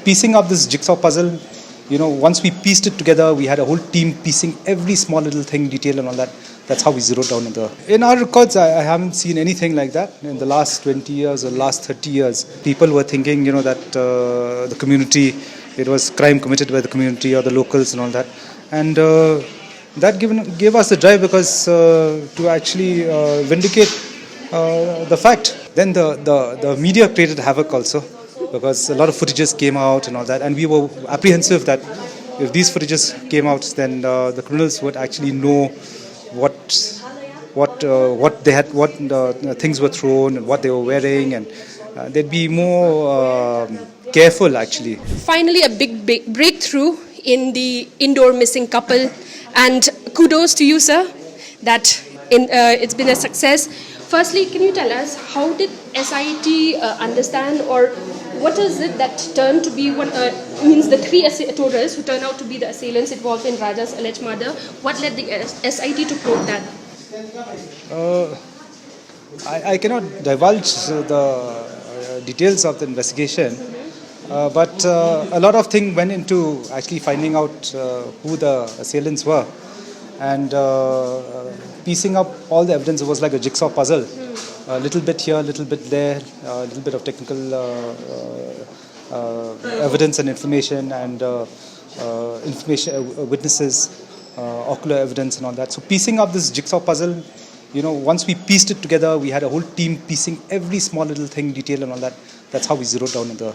piecing up this jigsaw puzzle, once we pieced it together, we had a whole team piecing every small little thing, detail and all that. That's how we zeroed down in our records. I haven't seen anything like that in the last 20 years or last 30 years. People were thinking, that the community, it was crime committed by the community or the locals and all that. And that gave us the drive because to actually vindicate the fact. Then the media created havoc also, because a lot of footages came out and all that, and we were apprehensive that if these footages came out, then the criminals would actually know what they had, what things were thrown and what they were wearing, and they'd be more careful actually. Finally, a big breakthrough in the indoor missing couple, and kudos to you, sir, that it's been a success. Firstly, can you tell us how did SIT understand, or what is it that turned to be means the three tourists who turned out to be the assailants involved in Raja's alleged murder? What led the SIT to probe that? I cannot divulge the details of the investigation, but a lot of things went into actually finding out who the assailants were, and piecing up all the evidence. It was like a jigsaw puzzle. A little bit here, a little bit there, a little bit of technical evidence and information, and witnesses, ocular evidence and all that. So piecing up this jigsaw puzzle, once we pieced it together, we had a whole team piecing every small little thing, detail and all that. That's how we zeroed down on the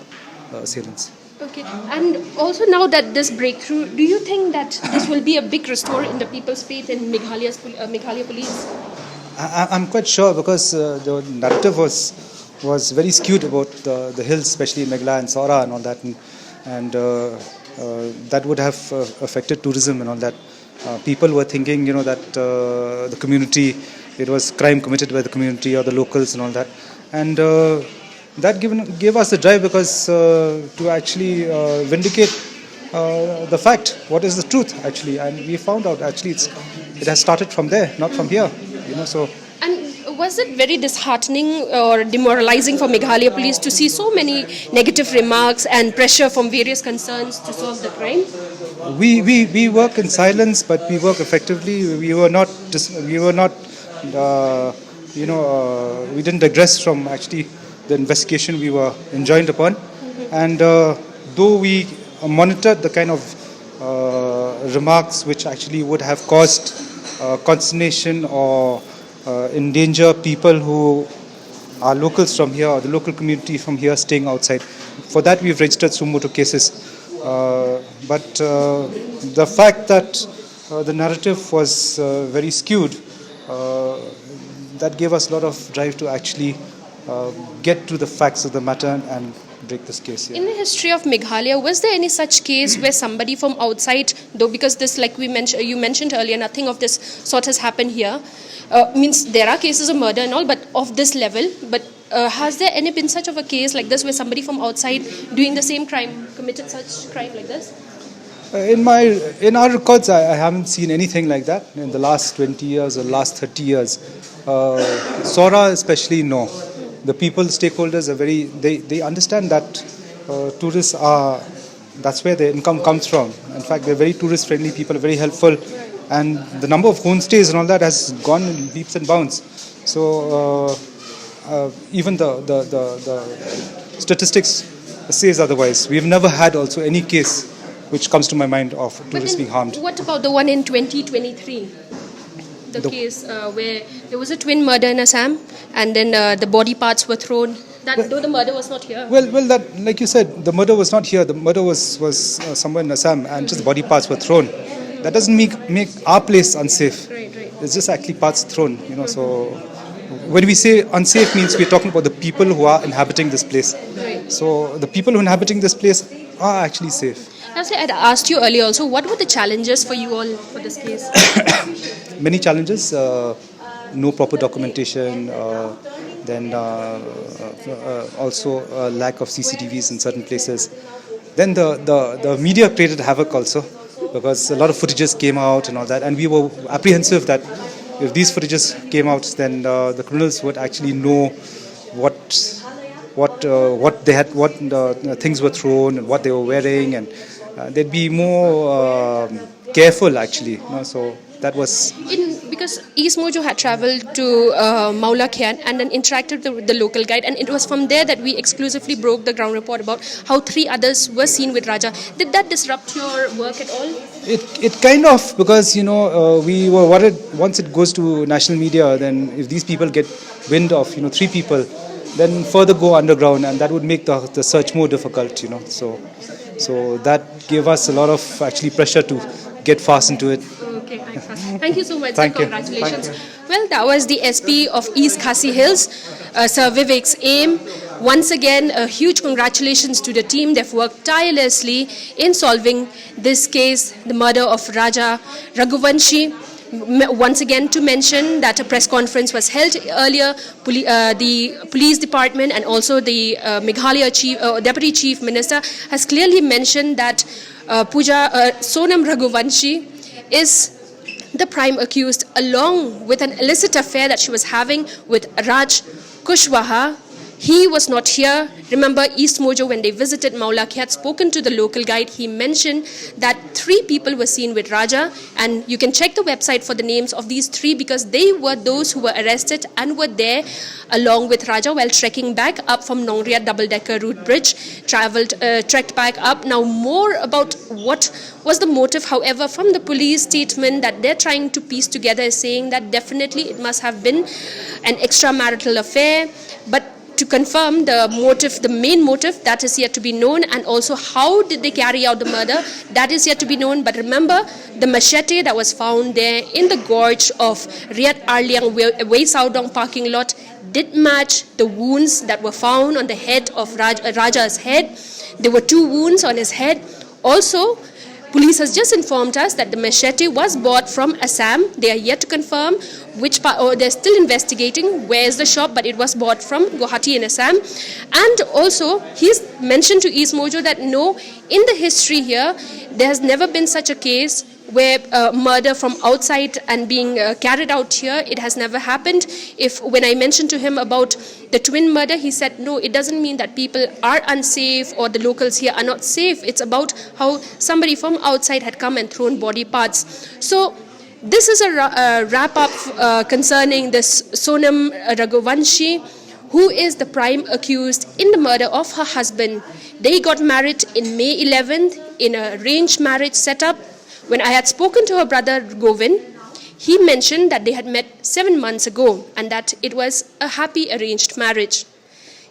assailants. Okay, and also now that this breakthrough, do you think that this will be a big restore in the people's faith in Meghalaya police? I'm quite sure, because the narrative was very skewed about the hills, especially in Meghalaya and Saura and all that, and that would have affected tourism and all that. People were thinking, that the community, it was crime committed by the community or the locals and all that, and that gave us the drive because to actually vindicate the fact, what is the truth actually, and we found out actually it has started from there, not from here. So. And was it very disheartening or demoralizing for Meghalaya police to see so many negative remarks and pressure from various concerns to solve the crime? We work in silence, but we work effectively. We didn't digress from actually the investigation we were enjoined upon, and though we monitored the kind of remarks which actually would have caused consternation or endanger people who are locals from here, or the local community from here staying outside. For that, we've registered suo motu cases. But the fact that the narrative was very skewed, that gave us a lot of drive to actually get to the facts of the matter and break this case here. In the history of Meghalaya, was there any such case where somebody from outside, though because this, like you mentioned earlier, nothing of this sort has happened here, means there are cases of murder and all, but of this level, but has there any been such of a case like this where somebody from outside doing the same crime, committed such crime like this? In our records, I haven't seen anything like that in the last 20 years or last 30 years. Saura especially, no. The people, stakeholders are they understand that tourists are, that's where their income comes from. In fact, they're very tourist friendly people, very helpful, and the number of homestays and all that has gone in leaps and bounds. So even the statistics says otherwise. We've never had also any case which comes to my mind of tourists being harmed. What about the one in 2023? The case where there was a twin murder in Assam, and then the body parts were thrown. Though the murder was not here. Well, that, like you said, the murder was not here. The murder was somewhere in Assam, and just body parts were thrown. That doesn't make our place unsafe. Right. It's just actually parts thrown. So when we say unsafe, means we're talking about the people who are inhabiting this place. Right. So the people who are inhabiting this place are actually safe. Actually, I'd asked you earlier also, what were the challenges for you all for this case? Many challenges. No proper documentation, then also lack of CCTVs in certain places. Then the media created havoc also, because a lot of footages came out and all that, and we were apprehensive that if these footages came out, then the criminals would actually know what they had, what things were thrown, and what they were wearing, and they'd be more careful actually. So that was. Because East Mojo had traveled to Maula Khan and then interacted with the local guide, and it was from there that we exclusively broke the ground report about how 3 others were seen with Raja. Did that disrupt your work at all? It kind of, because we were worried once it goes to national media, then if these people get wind of 3 people, then further go underground, and that would make the search more difficult. So that gave us a lot of actually pressure to get fast into it. Okay, thank you so much. Thank you. Congratulations. Thank you. Well, that was the SP of East Khasi Hills, Sir Vivek's aim. Once again, a huge congratulations to the team. They've worked tirelessly in solving this case, the murder of Raja Raghuvanshi. Once again, to mention that a press conference was held earlier. The police department and also the Meghalaya Deputy Chief Minister has clearly mentioned that Sonam Raghuvanshi is the prime accused, along with an illicit affair that she was having with Raj Kushwaha. He was not here. Remember, East Mojo, when they visited Maula Khan, had spoken to the local guide. He mentioned that 3 people were seen with Raja, and you can check the website for the names of these 3 because they were those who were arrested and were there along with Raja while trekking back up from Nongriat double-decker route bridge, trekked back up. Now, more about what was the motive, however, from the police statement that they're trying to piece together is saying that definitely it must have been an extramarital affair, but to confirm the motive, the main motive, that is yet to be known, and also how did they carry out the murder, that is yet to be known. But remember, the machete that was found there in the gorge of Riyat Arliang Wei Saudong parking lot did match the wounds that were found on the head of Raja's head. There were 2 wounds on his head. Also, police has just informed us that the machete was bought from Assam. They are yet to confirm which part, or they're still investigating where is the shop, but it was bought from Guwahati in Assam. And also, he's mentioned to East Mojo that no, in the history here, there has never been such a case where murder from outside and being carried out here, it has never happened. When I mentioned to him about the twin murder, he said, no, it doesn't mean that people are unsafe or the locals here are not safe. It's about how somebody from outside had come and thrown body parts. So this is a wrap-up concerning this Sonam Raghuvanshi, who is the prime accused in the murder of her husband. They got married in May 11th in a arranged marriage setup. When I had spoken to her brother Govind, he mentioned that they had met 7 months ago and that it was a happy arranged marriage.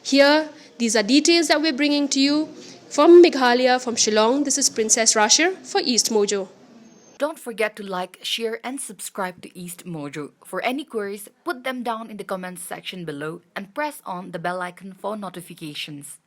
Here, these are details that we're bringing to you from Meghalaya, from Shillong. This is Princess Rashir for East Mojo. Don't forget to like, share and subscribe to East Mojo. For any queries, put them down in the comments section below and press on the bell icon for notifications.